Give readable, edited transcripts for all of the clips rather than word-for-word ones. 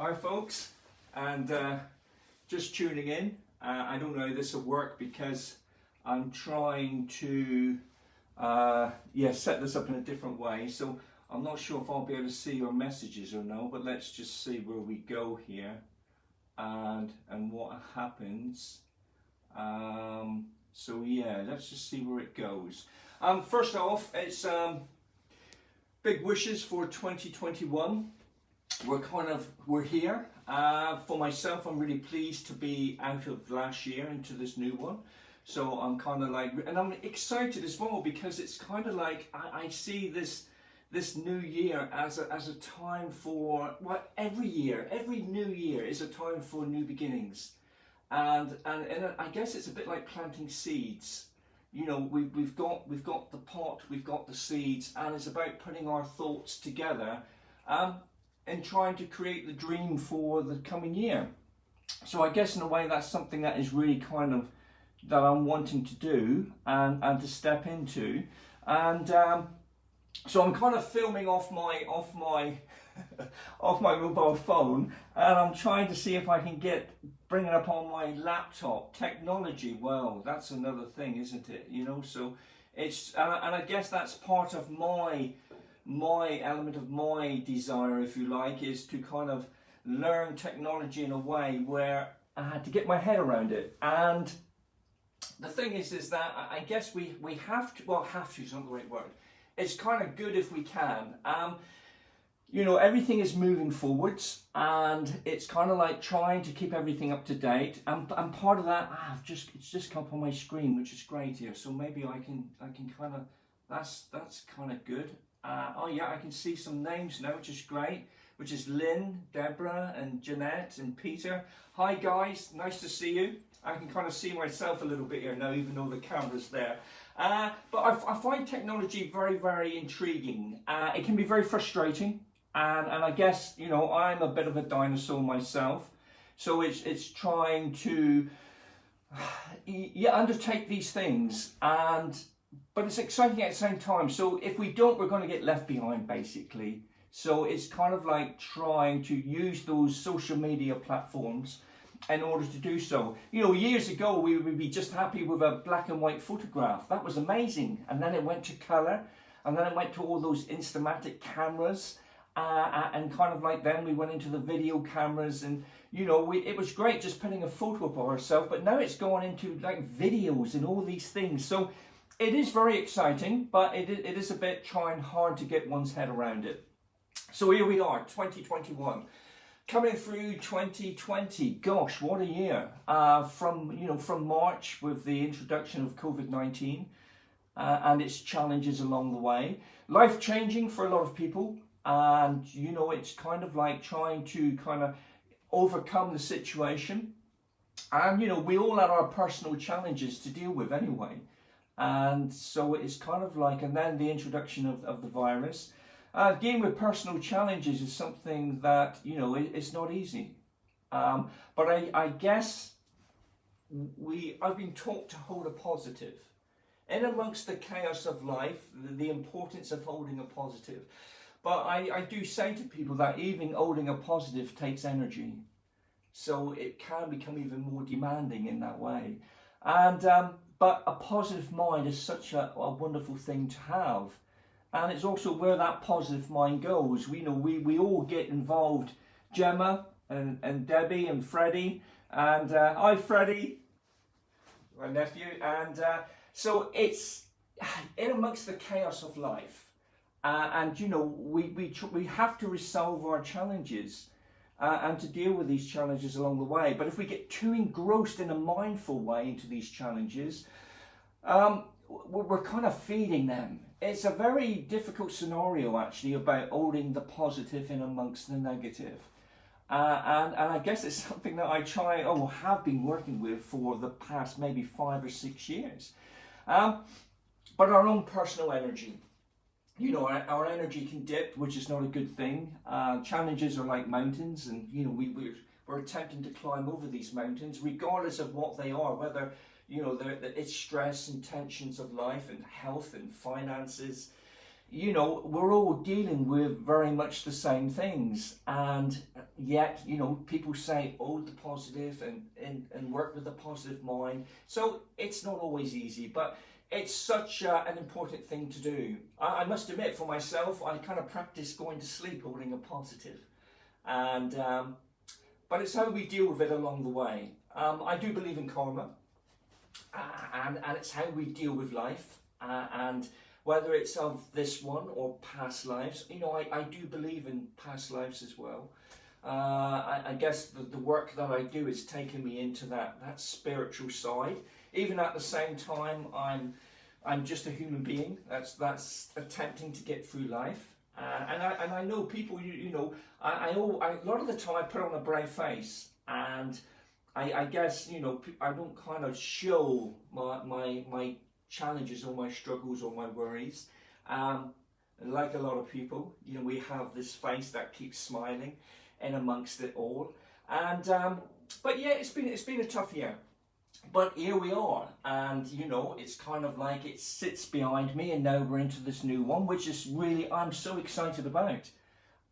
Hi folks, and just tuning in. I don't know how this will work because I'm trying to set this up in a different way, so I'm not sure if I'll be able to see your messages or no, but let's just see where we go here and what happens. So yeah, let's just see where it goes. First off, it's big wishes for 2021. We're here. For myself, I'm really pleased to be out of last year into this new one. So I'm kind of like, and I'm excited as well because it's kind of like I see this new year as a time for, well, every new year is a time for new beginnings, and I guess it's a bit like planting seeds. You know, we've got the pot, we've got the seeds, and it's about putting our thoughts together. And trying to create the dream for the coming year. So I guess in a way that's something that is really kind of that I'm wanting to do and to step into. And so I'm kind of filming off my off my mobile phone, and I'm trying to see if I can bring it up on my laptop. Technology, well, that's another thing, isn't it? You know, so it's and I guess that's part of my element of my desire, if you like, is to kind of learn technology in a way where I had to get my head around it. And the thing is that I guess we have to, well, have to is not the right word. It's kind of good if we can. You know, everything is moving forwards, and it's kind of like trying to keep everything up to date. And part of that, it's just come up on my screen, which is great here. So maybe I can kind of, that's kind of good. Oh yeah, I can see some names now, which is great, which is Lynn, Deborah, and Jeanette, and Peter. Hi guys, nice to see you. I can kind of see myself a little bit here now, even though the camera's there. But I find technology very, very intriguing. It can be very frustrating, and I guess, you know, I'm a bit of a dinosaur myself, so it's trying to undertake these things, but it's exciting at the same time. So if we don't, we're going to get left behind, basically. So it's kind of like trying to use those social media platforms in order to do so. You know, years ago, we would be just happy with a black and white photograph. That was amazing. And then it went to color, and then it went to all those Instamatic cameras. And kind of like then we went into the video cameras, and you know, it was great just putting a photo up of ourselves, but now it's going into like videos and all these things. So it is very exciting, but it is a bit trying hard to get one's head around it. So here we are, 2021. Coming through 2020, gosh, what a year. From March with the introduction of COVID-19 and its challenges along the way. Life-changing for a lot of people. And, you know, it's kind of like trying to kind of overcome the situation. And, you know, we all had our personal challenges to deal with anyway. And so it's kind of like, and then the introduction of the virus. Dealing with personal challenges is something that, you know, it's not easy. But I guess I've been taught to hold a positive. In amongst the chaos of life, the importance of holding a positive. But I do say to people that even holding a positive takes energy. So it can become even more demanding in that way. And but a positive mind is such a wonderful thing to have. And it's also where that positive mind goes. We know we all get involved. Gemma and Debbie and Freddie. And hi Freddie, my nephew. And so it's in amongst the chaos of life. And you know, we have to resolve our challenges and to deal with these challenges along the way. But if we get too engrossed in a mindful way into these challenges, we're kind of feeding them. It's a very difficult scenario actually about holding the positive in amongst the negative. And I guess it's something that I have been working with for the past maybe 5 or 6 years. But our own personal energy. You know, our energy can dip, which is not a good thing. Challenges are like mountains, and you know, we're attempting to climb over these mountains, regardless of what they are, whether, you know, it's stress and tensions of life and health and finances. you know, we're all dealing with very much the same things, and yet, you know, people say, oh, the positive, and work with a positive mind. So it's not always easy, but it's such an important thing to do. I must admit, for myself, I kind of practice going to sleep holding a positive, and but it's how we deal with it along the way. I do believe in karma, and it's how we deal with life, and whether it's of this one or past lives. You know, I do believe in past lives as well. I guess the work that I do is taking me into that spiritual side. Even at the same time, I'm just a human being that's attempting to get through life. And I know people, you know, a lot of the time I put on a brave face, and I guess, you know, I don't kind of show my challenges or my struggles or my worries. Like a lot of people, you know, we have this face that keeps smiling in amongst it all. And but yeah, it's been a tough year. But here we are, and you know, it's kind of like it sits behind me, and now we're into this new one, which is really, I'm so excited about.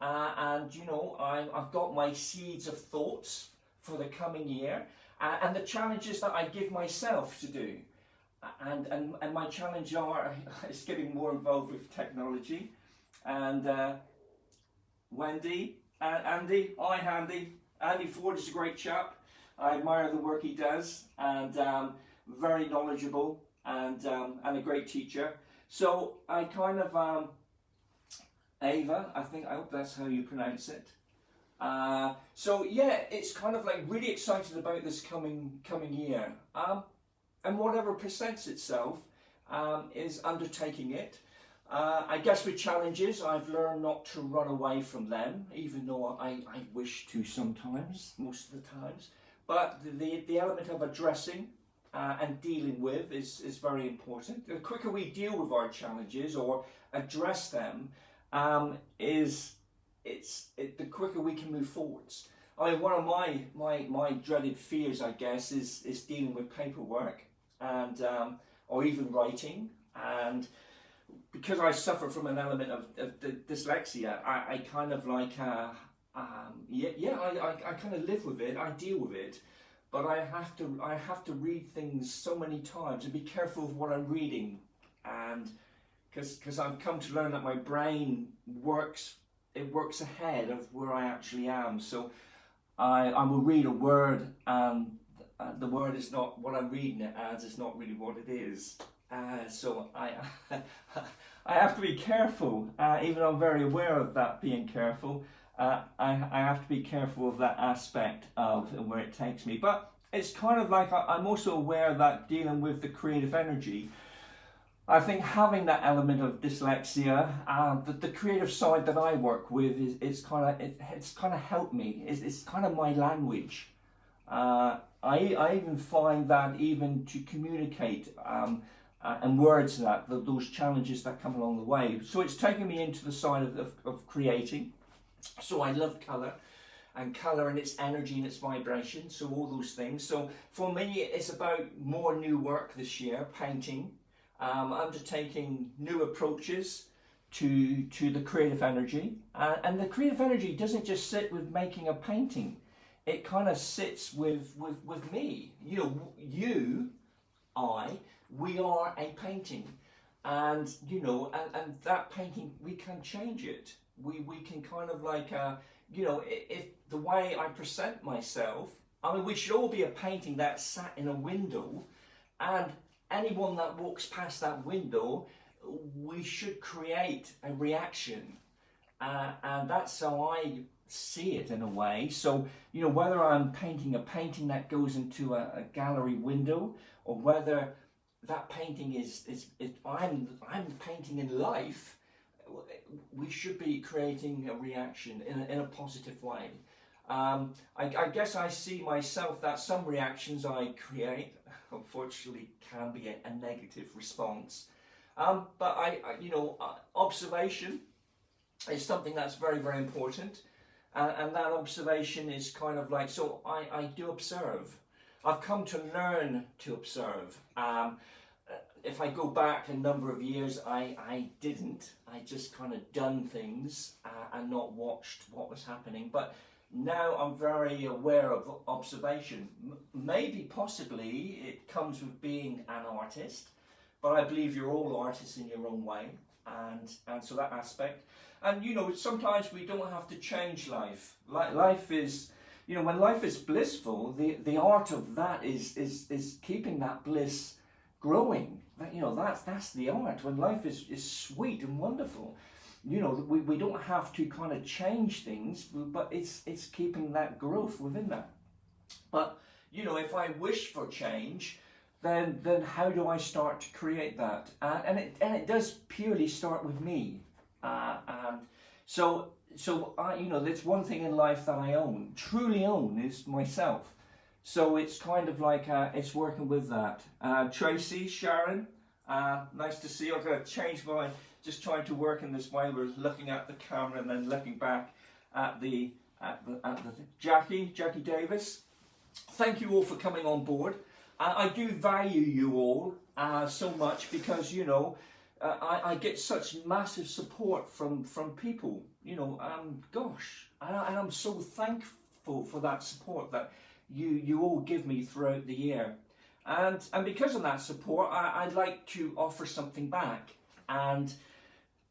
And you know, I've got my seeds of thoughts for the coming year, and the challenges that I give myself to do. And my challenge is getting more involved with technology. And Wendy and Andy, hi Andy. Andy Ford is a great chap. I admire the work he does, and very knowledgeable, and a great teacher. So I kind of Ava, I hope that's how you pronounce it. So yeah, it's kind of like really excited about this coming year. And whatever presents itself is undertaking it. I guess with challenges, I've learned not to run away from them, even though I wish to sometimes, most of the times. But the element of addressing and dealing with is very important. The quicker we deal with our challenges or address them, the quicker we can move forwards. I mean, one of my dreaded fears, I guess, is dealing with paperwork, and or even writing. And because I suffer from an element of dyslexia, I kind of like I kind of live with it. I deal with it, but I have to read things so many times and be careful of what I'm reading, and because I've come to learn that my brain works ahead of where I actually am. So I will read a word, and the word is not what I'm reading it as. It's not really what it is. So I have to be careful, even though I'm very aware of that, being careful. I have to be careful of that aspect of where it takes me. But it's kind of like I'm also aware that dealing with the creative energy, I think having that element of dyslexia, the creative side that I work with it's kind of helped me. It's kind of my language. I even find that even to communicate and words those challenges that come along the way. So it's taken me into the side of creating. So I love colour and its energy and its vibration, so all those things. So for me, it's about more new work this year, painting, undertaking new approaches to the creative energy. And the creative energy doesn't just sit with making a painting. It kind of sits with me. You know, we are a painting. And, you know, and that painting, we can change it. We can kind of like, you know, if the way I present myself, I mean, we should all be a painting that's sat in a window, and anyone that walks past that window, we should create a reaction. And that's how I see it in a way. So, you know, whether I'm painting a painting that goes into a gallery window, or whether that painting I'm painting in life, we should be creating a reaction in a positive way. I guess I see myself that some reactions I create, unfortunately, can be a negative response. But you know, observation is something that's very, very important. And that observation is kind of like, so I do observe. I've come to learn to observe. if I go back a number of years, I didn't. I just kind of done things and not watched what was happening. But now I'm very aware of observation. Maybe, possibly, it comes with being an artist, but I believe you're all artists in your own way, and so that aspect. And you know, sometimes we don't have to change life. Life is, you know, when life is blissful, the art of that is keeping that bliss growing. You know, that's the art. When life is sweet and wonderful, you know, we don't have to kind of change things, but it's keeping that growth within that. But you know, if I wish for change, then how do I start to create that? And it does purely start with me. And so I, you know, there's one thing in life that I own, truly own, is myself. So it's kind of like it's working with that. Tracy, Sharon, nice to see you. I'm going to change my, just trying to work in this way. We're looking at the camera and then looking back at the Jackie Davis. Thank you all for coming on board. I do value you all so much, because you know, I get such massive support from people, you know, gosh, and I'm so thankful for that support that you all give me throughout the year. And because of that support, I'd like to offer something back. And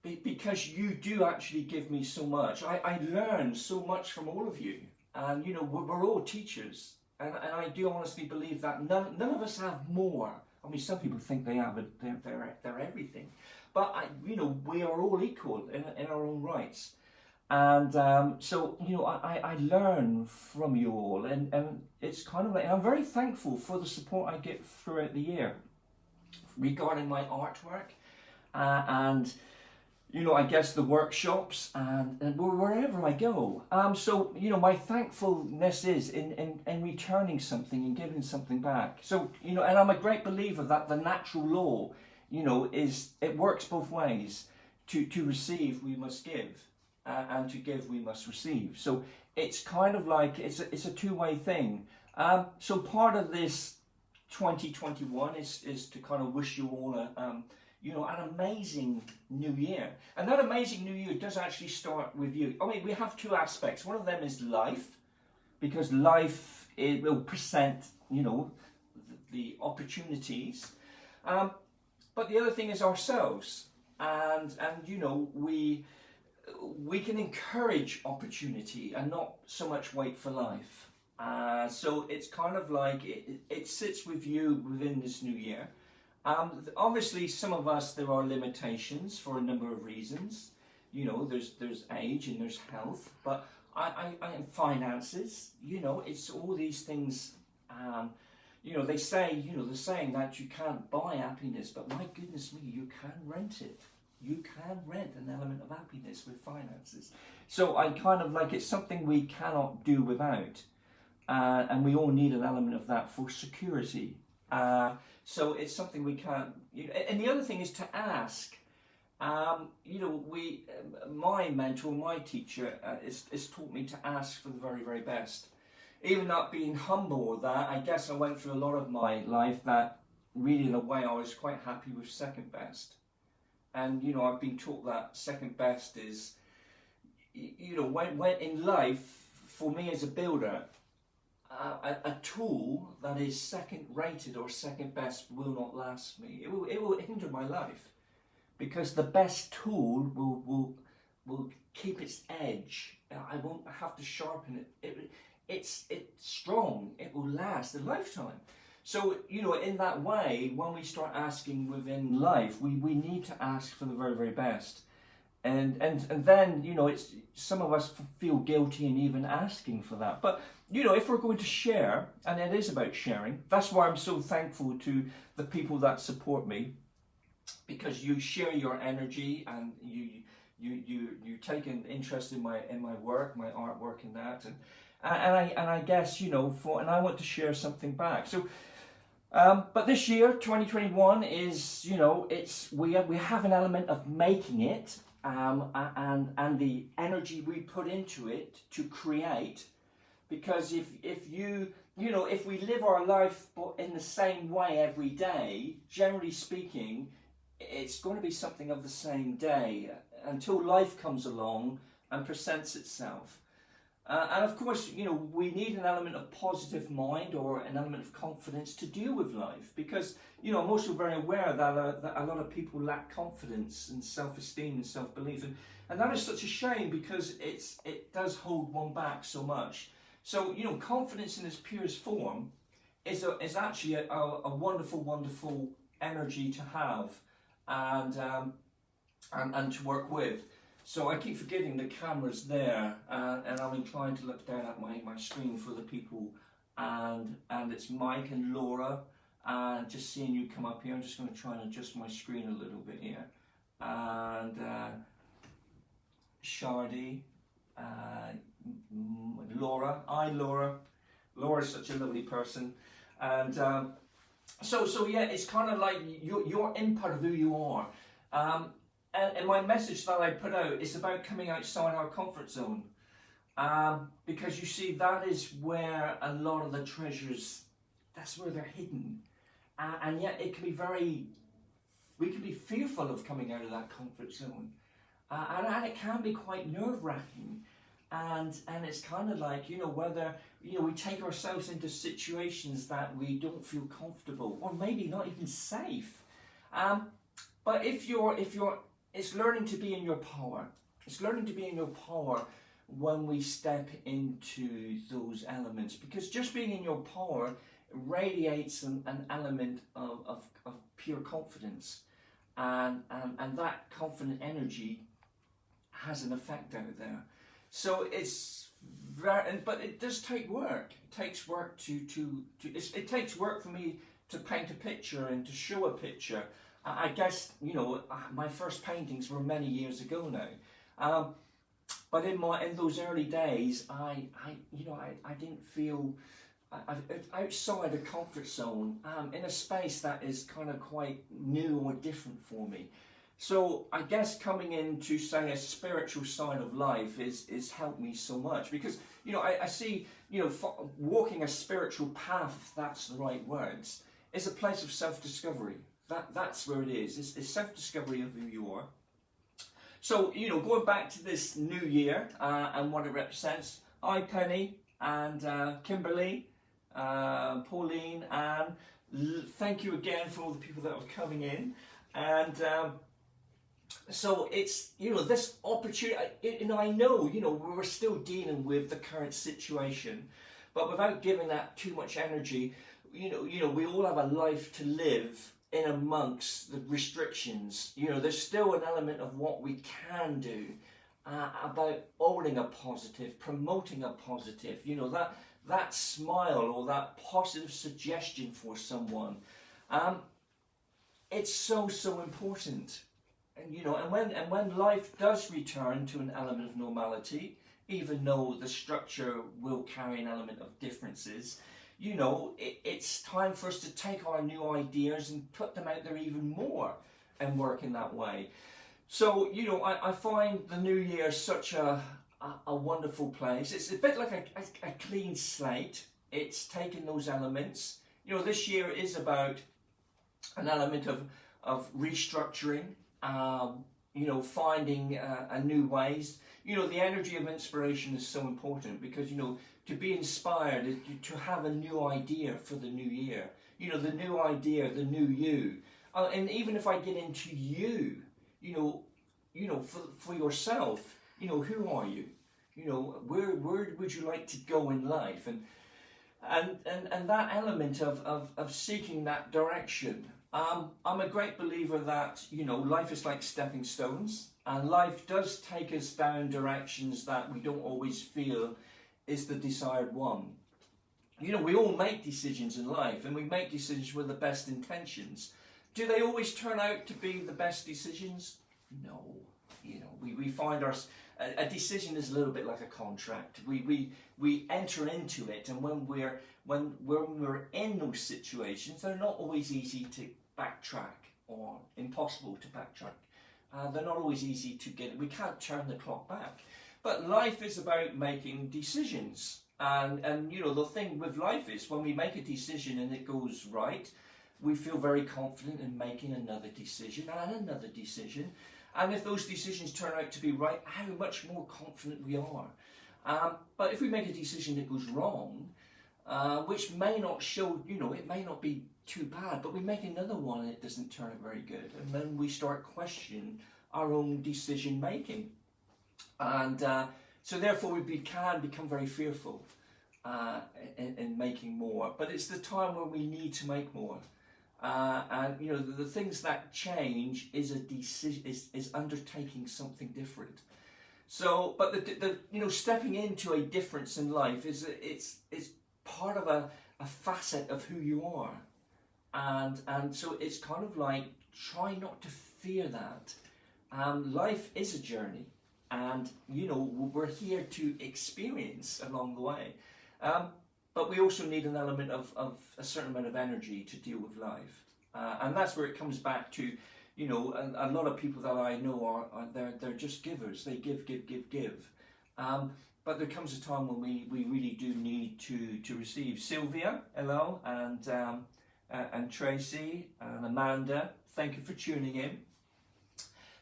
because you do actually give me so much, I learn so much from all of you. And you know, we're all teachers. And I do honestly believe that none of us have more. I mean, some people think they have, they're everything. But you know, we are all equal in our own rights. And so you know, I learn from you all, and it's kind of like, and I'm very thankful for the support I get throughout the year regarding my artwork, and you know, I guess the workshops and wherever I go. So, you know, my thankfulness is in returning something and giving something back. So, you know, and I'm a great believer that the natural law, you know, it works both ways. To receive, we must give, and to give, we must receive. So it's kind of like, it's a two-way thing. So part of this 2021 is to kind of wish you all you know, an amazing new year. And that amazing new year does actually start with you. I mean, we have two aspects. One of them is life, because life, it will present, you know, the opportunities. But the other thing is ourselves. And you know, we can encourage opportunity and not so much wait for life. So it's kind of like, it sits with you within this new year. Obviously, some of us, there are limitations for a number of reasons. You know, there's age and there's health, but I finances. You know, it's all these things. You know, they say, you know, the saying that you can't buy happiness, but my goodness me, you can rent it. You can rent an element of happiness with finances. So I kind of like, it's something we cannot do without, and we all need an element of that for security. So it's something we can't, you know, and the other thing is to ask. You know, my mentor, my teacher, has taught me to ask for the very, very best. Even not being humble with that, I guess I went through a lot of my life that really, in a way, I was quite happy with second best. And you know, I've been taught that second best is, you know, when in life, for me as a builder, a tool that is second rated or second best will not last me. It will hinder my life, because the best tool will keep its edge. I won't have to sharpen it. It's strong. It will last a lifetime. So you know, in that way, when we start asking within life, we need to ask for the very, very best. And then, you know, it's, some of us feel guilty in even asking for that. But, you know, if we're going to share, and it is about sharing, that's why I'm so thankful to the people that support me, because you share your energy and you take an interest in my work, my artwork, and that, and I guess, you know, and I want to share something back. So. But this year, 2021, is, you know, we have an element of making it, and the energy we put into it to create, because if you you know, if we live our life in the same way every day, generally speaking, it's going to be something of the same day until life comes along and presents itself. And of course, you know, we need an element of positive mind or an element of confidence to deal with life, because, you know, I'm also very aware that a lot of people lack confidence and self-esteem and self-belief, and that is such a shame, because it does hold one back so much. So, you know, confidence in its purest form is actually a wonderful, wonderful energy to have and to work with. So I keep forgetting the camera's there, and I'm inclined to look down at my screen for the people, and it's Mike and Laura, and just seeing you come up here. I'm just going to try and adjust my screen a little bit here, and Shardy, Laura. Hi, Laura. Laura's such a lovely person, and so yeah, it's kind of like your input of who you are. And my message that I put out is about coming outside our comfort zone, because you see, that is where a lot of the treasures, that's where they're hidden, and yet it can be we can be fearful of coming out of that comfort zone, and it can be quite nerve-wracking, and it's kind of like, you know, whether, you know, we take ourselves into situations that we don't feel comfortable or maybe not even safe, but if you're it's learning to be in your power. It's learning to be in your power when we step into those elements, because just being in your power radiates an element of pure confidence, and that confident energy has an effect out there. So it's very, but it does take work. It takes work it takes work for me to paint a picture and to show a picture. I guess, you know, my first paintings were many years ago now, but in those early days, I didn't feel outside a comfort zone, in a space that is kind of quite new or different for me. So I guess coming into, say, a spiritual side of life is helped me so much, because, you know, I see, you know, walking a spiritual path, if that's the right words, is a place of self-discovery. That's where it is. It's self-discovery of who you are. So, you know, going back to this new year and what it represents, hi Penny and Kimberly, Pauline, Anne, thank you again for all the people that are coming in. And so it's, you know, this opportunity, you know, I know, you know, we're still dealing with the current situation, but without giving that too much energy, you know, we all have a life to live in amongst the restrictions. You know, there's still an element of what we can do about owning a positive, promoting a positive, you know, that smile or that positive suggestion for someone. It's so important. And, you know, and when life does return to an element of normality, even though the structure will carry an element of differences, you know, it's time for us to take our new ideas and put them out there even more and work in that way. So, you know, I find the new year such a wonderful place. It's a bit like a clean slate. It's taken those elements. You know, this year is about an element of restructuring, you know, finding a new ways. You know, the energy of inspiration is so important, because, you know, to be inspired is to have a new idea for the new year. You know, the new idea, the new you. And even if I get into you, you know, for yourself, you know, who are you? You know, where would you like to go in life? And that element of seeking that direction. I'm a great believer that, you know, life is like stepping stones, and life does take us down directions that we don't always feel is the desired one. You know, we all make decisions in life, and we make decisions with the best intentions. Do they always turn out to be the best decisions? No. You know, we find a decision is a little bit like a contract. We enter into it, and when we're in those situations, they're not always easy to backtrack, or impossible to backtrack. They're not always easy to get. We can't turn the clock back. But life is about making decisions, And you know, the thing with life is when we make a decision and it goes right, we feel very confident in making another decision and another decision. And if those decisions turn out to be right, how much more confident we are. But if we make a decision that goes wrong, which may not show, you know, it may not be too bad, but we make another one and it doesn't turn out very good. And then we start questioning our own decision making. And so therefore we can become very fearful in making more. But it's the time where we need to make more. And you know, the things that change is a decision, is undertaking something different. So, but the you know, stepping into a difference in life is it's part of a facet of who you are, and so it's kind of like, try not to fear that. Life is a journey, and you know, we're here to experience along the way. But we also need an element of a certain amount of energy to deal with life. And that's where it comes back to, you know, a lot of people that I know they're just givers. They give. But there comes a time when we really do need to receive. Sylvia, hello, and Tracy, and Amanda, thank you for tuning in.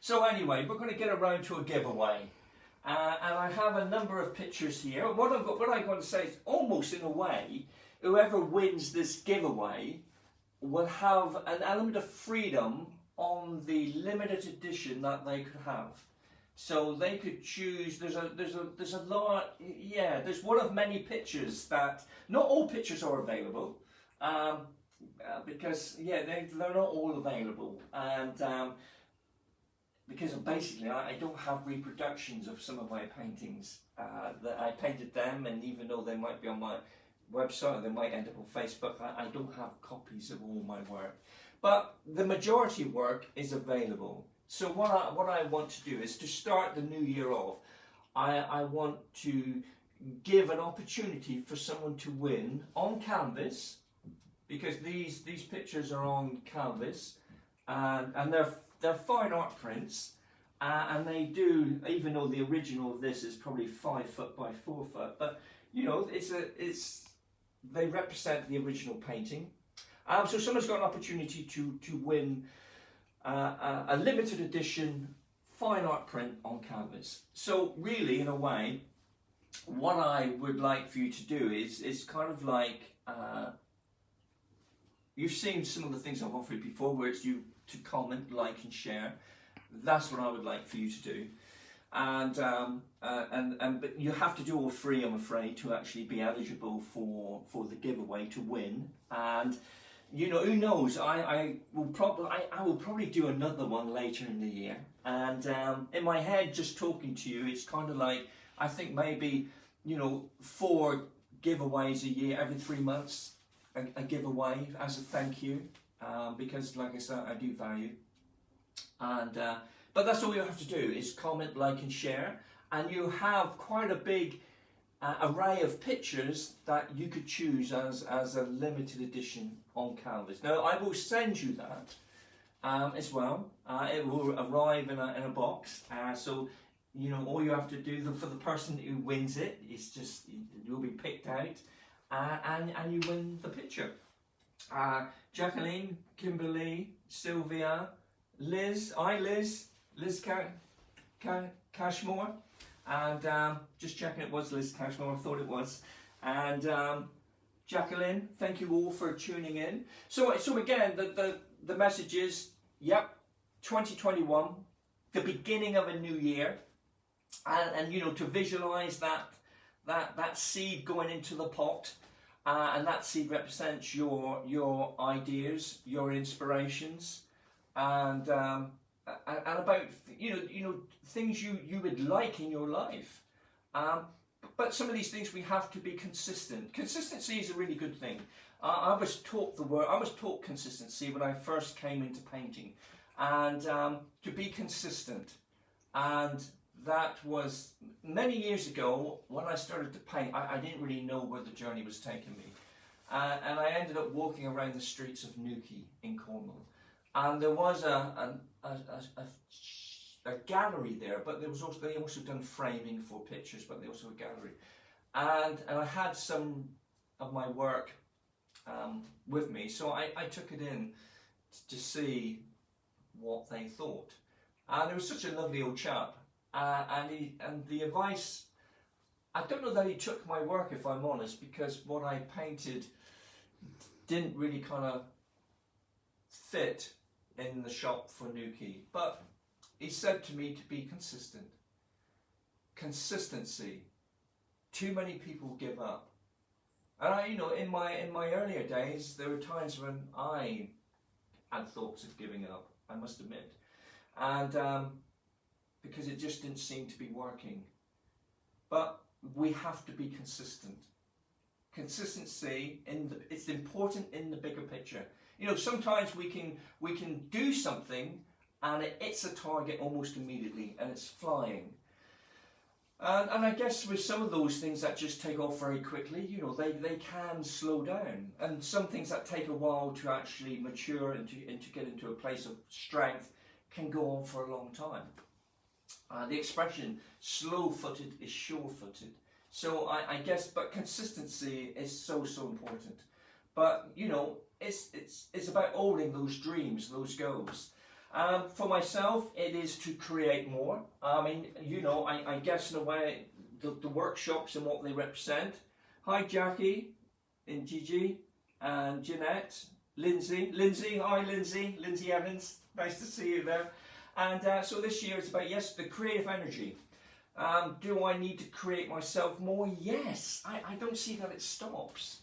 So anyway, we're going to get around to a giveaway. And I have a number of pictures here. What I'm going to say is, almost in a way, whoever wins this giveaway will have an element of freedom on the limited edition that they could have. So they could choose. There's a lot. Yeah, there's one of many pictures that not all pictures are available, because yeah, they're not all available, and. Because basically I don't have reproductions of some of my paintings. That I painted them, and even though they might be on my website, they might end up on Facebook, I don't have copies of all my work. But the majority work is available. So what I want to do is to start the new year off, I want to give an opportunity for someone to win on canvas, because these pictures are on canvas, and they're fine art prints, and they do, even though the original of this is probably 5 foot by 4 foot, but you know, they represent the original painting. So someone's got an opportunity to win a limited edition fine art print on canvas. So really, in a way, what I would like for you to do is kind of like, you've seen some of the things I've offered before, where it's you to comment, like and share. That's what I would like for you to do. And but you have to do all three, I'm afraid, to actually be eligible for the giveaway, to win. And you know, who knows, I will probably do another one later in the year. And in my head, just talking to you, it's kind of like, I think maybe, you know, 4 giveaways a year, every 3 months, a giveaway as a thank you. Because, like I said, I do value, and but that's all you have to do is comment, like, and share, and you have quite a big array of pictures that you could choose as a limited edition on canvas. Now, I will send you that as well. It will arrive in a box, so you know, all you have to do for the person who wins it is just, you'll be picked out, and you win the picture. Jacqueline, Kimberly, Sylvia, Liz, Liz Cashmore, and just checking, it was Liz Cashmore, I thought it was, and Jacqueline, thank you all for tuning in. So again, the message is, yep, 2021, the beginning of a new year, and you know, to visualize that seed going into the pot. And that seed represents your ideas, your inspirations, and about you know things you would like in your life. But some of these things we have to be consistent. Consistency is a really good thing. I was taught consistency when I first came into painting, and to be consistent. And that was many years ago when I started to paint. I didn't really know where the journey was taking me. And I ended up walking around the streets of Newquay in Cornwall. And there was a gallery there, but they also done framing for pictures, but they also had a gallery. and I had some of my work with me, so I took it in to see what they thought. And it was such a lovely old chap, and the advice, I don't know that he took my work, if I'm honest, because what I painted didn't really kind of fit in the shop for Newquay. But he said to me to be consistent. Consistency. Too many people give up. And I, in my earlier days, there were times when I had thoughts of giving up, I must admit. And because it just didn't seem to be working. But we have to be consistent. Consistency it's important in the bigger picture. Sometimes we can do something and it hits a target almost immediately and it's flying. And I guess with some of those things that just take off very quickly, they can slow down. And some things that take a while to actually mature and to get into a place of strength can go on for a long time. The expression slow-footed is sure-footed. So I guess, but consistency is so important. But it's about holding those dreams, those goals. For myself, it is to create more. I mean, I guess in a way, the workshops and what they represent. Hi, Jackie, and Gigi, and Jeanette, Lindsay, hi Lindsay, Lindsay Evans, nice to see you there. And so this year it's about, yes, the creative energy. Do I need to create myself more? Yes, I don't see that it stops.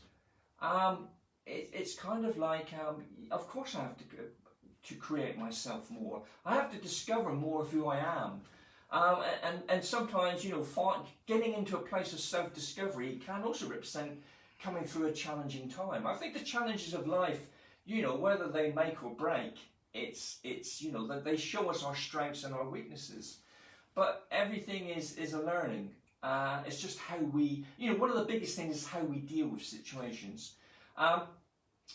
It's kind of like, of course I have to create myself more. I have to discover more of who I am. And sometimes, getting into a place of self-discovery can also represent coming through a challenging time. I think the challenges of life, whether they make or break, it's that they show us our strengths and our weaknesses. But everything is a learning. It's just how we, one of the biggest things is how we deal with situations.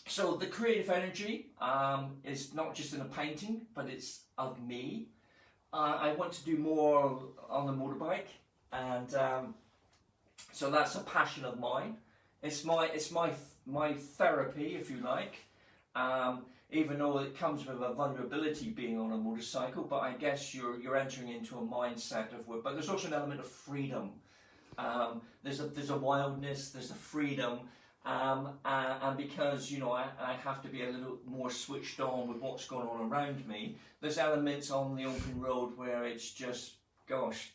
So the creative energy is not just in a painting, but it's of me. I want to do more on the motorbike, and so that's a passion of mine. It's my therapy, if you like. Even though it comes with a vulnerability being on a motorcycle, but I guess you're entering into a mindset of work. But there's also an element of freedom. There's a wildness, there's a freedom, and because I have to be a little more switched on with what's going on around me. There's elements on the open road where it's just, gosh,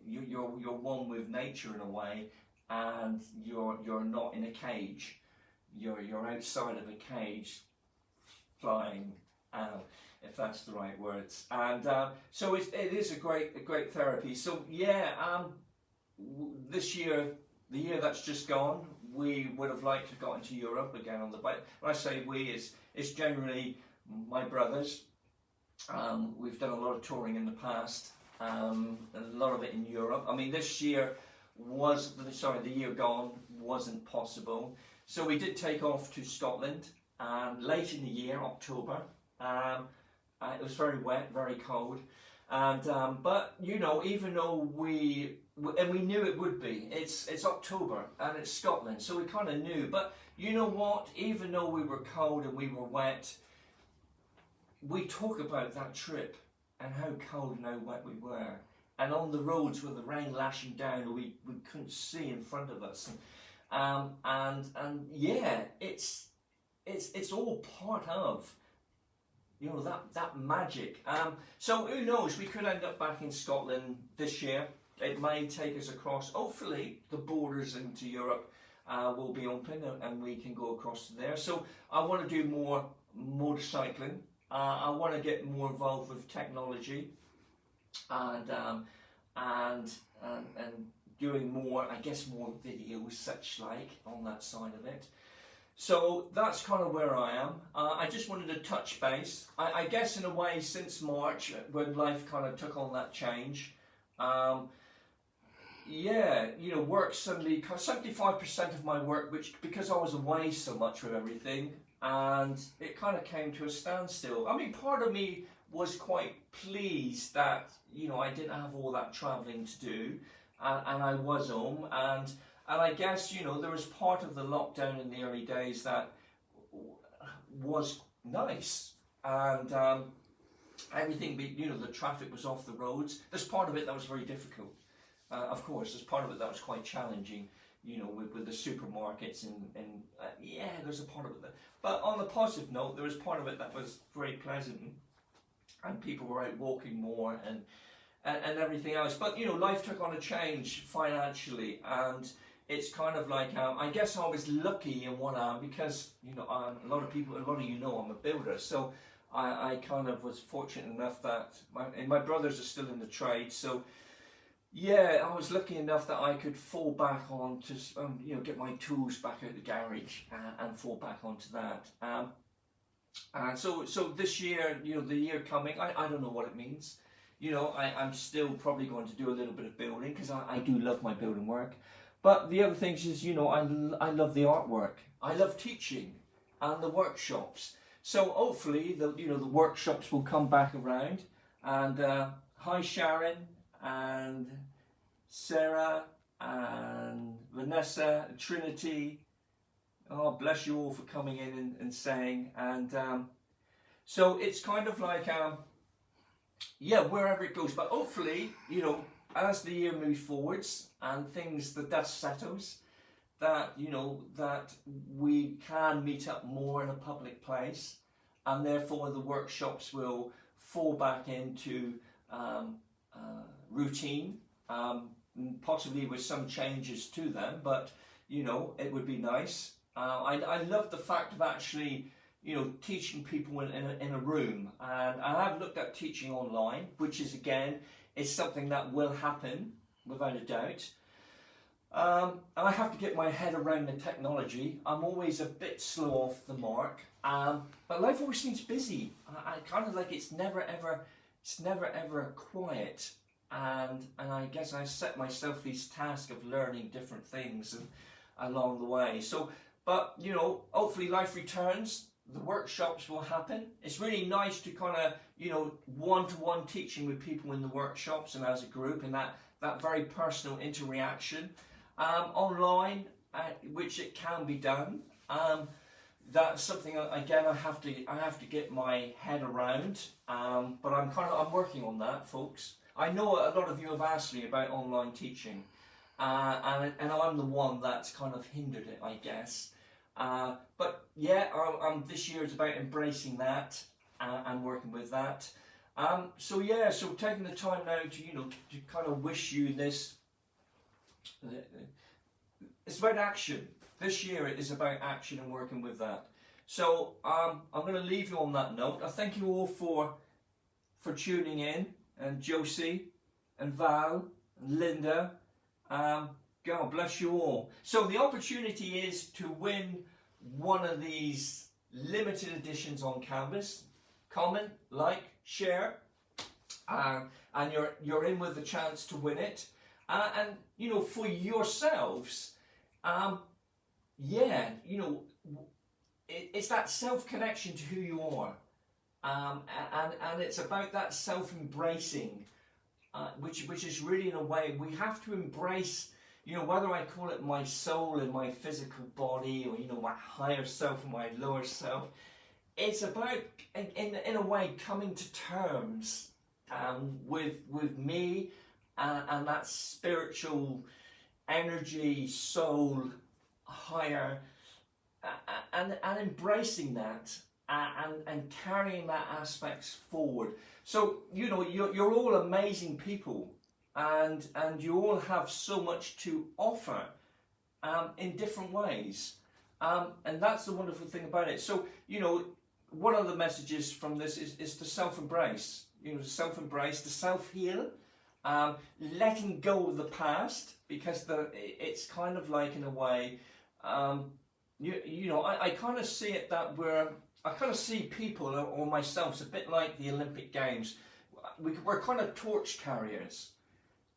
you're one with nature in a way, and you're not in a cage. You're outside of a cage, flying, if that's the right words. And so it is a great therapy. So yeah, this year, the year that's just gone, we would have liked to have got into Europe again on the bike. When I say we, it's generally my brothers. We've done a lot of touring in the past, a lot of it in Europe. I mean, this year the year gone wasn't possible. So we did take off to Scotland, late in the year, October. It was very wet, very cold, and but even though we knew it would be, it's October and it's Scotland, so we kind of knew. But you know what? Even though we were cold and we were wet, we talk about that trip and how cold and how wet we were, and on the roads with the rain lashing down, we couldn't see in front of us. And yeah, it's all part of that magic. So who knows? We could end up back in Scotland this year. It may take us across. Hopefully, the borders into Europe will be open and we can go across to there. So I want to do more motorcycling. I want to get more involved with technology and doing more, I guess, more videos, such like, on that side of it. So that's kind of where I am. I just wanted to touch base. I guess in a way since March, when life kind of took on that change, work suddenly, 75% of my work, because I was away so much with everything, and it kind of came to a standstill. I mean, part of me was quite pleased that, I didn't have all that travelling to do. and I was home, and I guess, you know, there was part of the lockdown in the early days that was nice, and everything, you know, the traffic was off the roads. There's part of it that was very difficult. Of course, there's part of it that was quite challenging, you know, with the supermarkets and yeah, there's a part of it that. But on the positive note, there was part of it that was very pleasant, and people were out walking more and everything else. But, you know, life took on a change financially, and it's kind of like, I guess I was lucky in one arm because, you know, a lot of you know I'm a builder, so I kind of was fortunate enough that my brothers are still in the trade, so yeah, I was lucky enough that I could fall back on to, you know, get my tools back out the garage and fall back onto that. And so this year, you know, the year coming, I don't know what it means. You know, I'm still probably going to do a little bit of building because I do love my building work. But the other things is, you know, I love the artwork. I love teaching and the workshops. So hopefully, the workshops will come back around. And hi Sharon and Sarah and Vanessa and Trinity. Oh, bless you all for coming in and saying. And so it's kind of like, yeah, wherever it goes. But hopefully, you know, as the year moves forwards and the dust settles, that, you know, that we can meet up more in a public place, and therefore the workshops will fall back into routine, possibly with some changes to them, but, you know, it would be nice. I love the fact of actually, you know, teaching people in a room, and I have looked at teaching online, which is, again, is something that will happen without a doubt. And I have to get my head around the technology. I'm always a bit slow off the mark, but life always seems busy. I kind of like it's never ever quiet, and I guess I set myself these tasks of learning different things along the way. So, but, you know, hopefully life returns. The workshops will happen. It's really nice to kind of, you know, one-to-one teaching with people in the workshops and as a group, and that very personal interaction. Online, which it can be done. That's something, again, I have to get my head around. But I'm working on that, folks. I know a lot of you have asked me about online teaching, and I'm the one that's kind of hindered it, I guess. But yeah, this year is about embracing that and working with that. So yeah, so taking the time now to, you know, to kind of wish you this. It's about action. This year it is about action and working with that. So I'm going to leave you on that note. I thank you all for tuning in, and Josie and Val and Linda. God bless you all. So the opportunity is to win one of these limited editions on Canvas. Comment, like, share, and you're in with the chance to win it. And, you know, for yourselves, yeah, you know, it's that self-connection to who you are. And it's about that self-embracing, which is really, in a way, we have to embrace, you know, whether I call it my soul and my physical body, or, you know, my higher self and my lower self. It's about, in a way, coming to terms with me and that spiritual energy, soul, higher, and embracing that and carrying that aspects forward. So, you know, you're all amazing people, and you all have so much to offer in different ways, and that's the wonderful thing about it. So, you know, one of the messages from this is to self-embrace, you know, to self-embrace, to self-heal, letting go of the past, because it's kind of like, in a way, you know, I kind of see it that I kind of see people or myself, it's a bit like the Olympic Games. We're kind of torch carriers,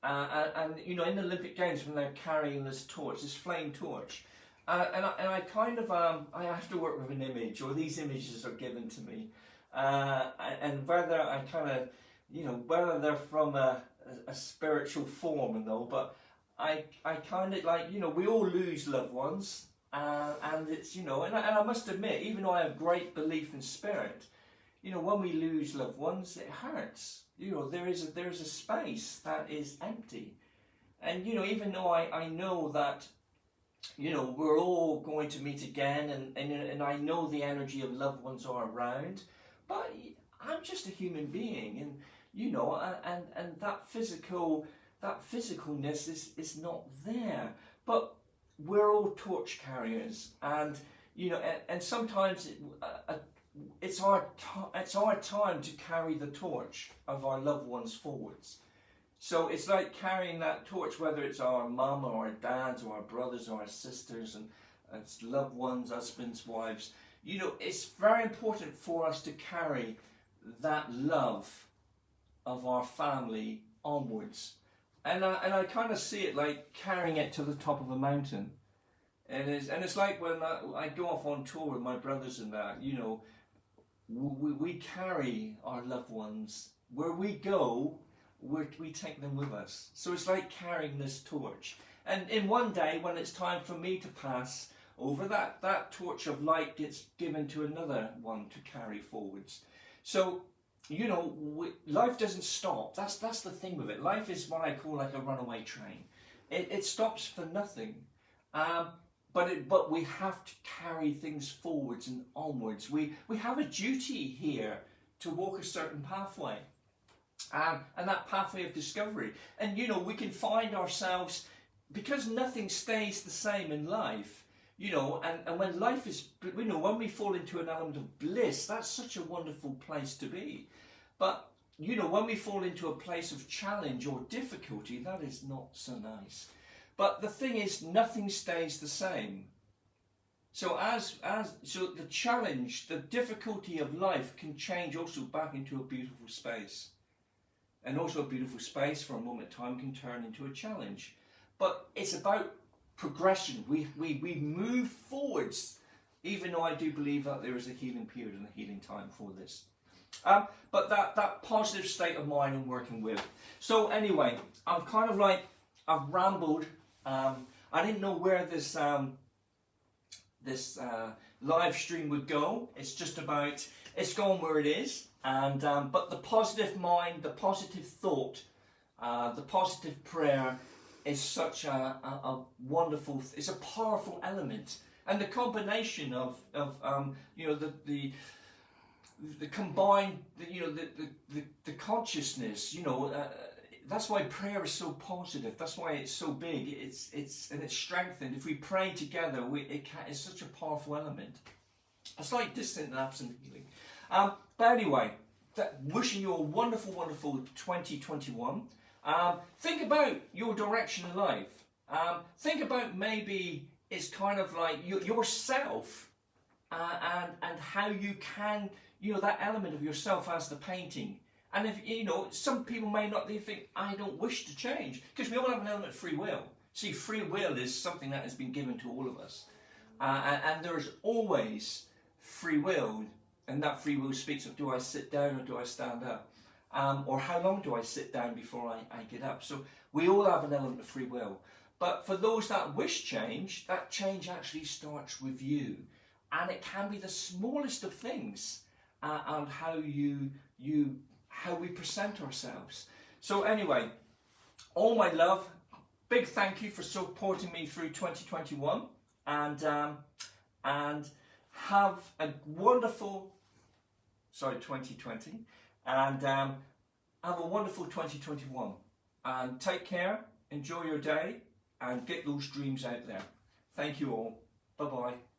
and you know, in the Olympic Games, when they're carrying this torch, this flame torch, and I kind of I have to work with an image, or these images are given to me, and whether I kind of, you know, whether they're from a spiritual form and all, but I kind of like, you know, we all lose loved ones, and it's, you know, and I must admit, even though I have great belief in spirit, you know, when we lose loved ones, it hurts. You know, there is a space that is empty, and you know, even though I know that, you know, we're all going to meet again, and I know the energy of loved ones are around, but I'm just a human being, and you know, and that physicalness is not there. But we're all torch carriers, and you know, and sometimes it's our time to carry the torch of our loved ones forwards. So it's like carrying that torch, whether it's our mum or our dads or our brothers or our sisters, and it's loved ones, husbands, wives. You know, it's very important for us to carry that love of our family onwards. And I kind of see it like carrying it to the top of a mountain. And it's like when I go off on tour with my brothers and that, you know, we carry our loved ones. Where we go, we take them with us. So it's like carrying this torch. And in one day, when it's time for me to pass over, that torch of light gets given to another one to carry forwards. So, you know, life doesn't stop. That's the thing with it. Life is what I call like a runaway train. It stops for nothing. But we have to carry things forwards and onwards. We have a duty here to walk a certain pathway. And that pathway of discovery. And you know, we can find ourselves, because nothing stays the same in life, you know, and when life is, you know, when we fall into an element of bliss, that's such a wonderful place to be. But, you know, when we fall into a place of challenge or difficulty, that is not so nice. But the thing is, nothing stays the same. So so the challenge, the difficulty of life can change also back into a beautiful space. And also a beautiful space for a moment of time can turn into a challenge. But it's about progression. We move forwards, even though I do believe that there is a healing period and a healing time for this. But that positive state of mind I'm working with. So anyway, I'm kind of like, I've rambled. I didn't know where this live stream would go. It's just about, it's going where it is. And but the positive mind, the positive thought, the positive prayer is such a wonderful, it's a powerful element. And the combination of you know, the combined, you know, the consciousness, you know, that's why prayer is so positive. That's why it's so big. It's strengthened. If we pray together, it's such a powerful element. It's like distant and absent healing. But anyway, wishing you a wonderful, wonderful 2021. Think about your direction in life. Think about maybe it's kind of like yourself, and how you can, you know, that element of yourself as the painting. And if, you know, some people may not, they think, I don't wish to change, because we all have an element of free will. See, free will is something that has been given to all of us. And there's always free will, and that free will speaks of, do I sit down or do I stand up? Or how long do I sit down before I get up? So we all have an element of free will. But for those that wish change, that change actually starts with you. And it can be the smallest of things, and how how we present ourselves. So anyway, all my love, big thank you for supporting me through 2021, and have a wonderful, 2020, and have a wonderful 2021, and take care, enjoy your day, and get those dreams out there. Thank you all. Bye bye.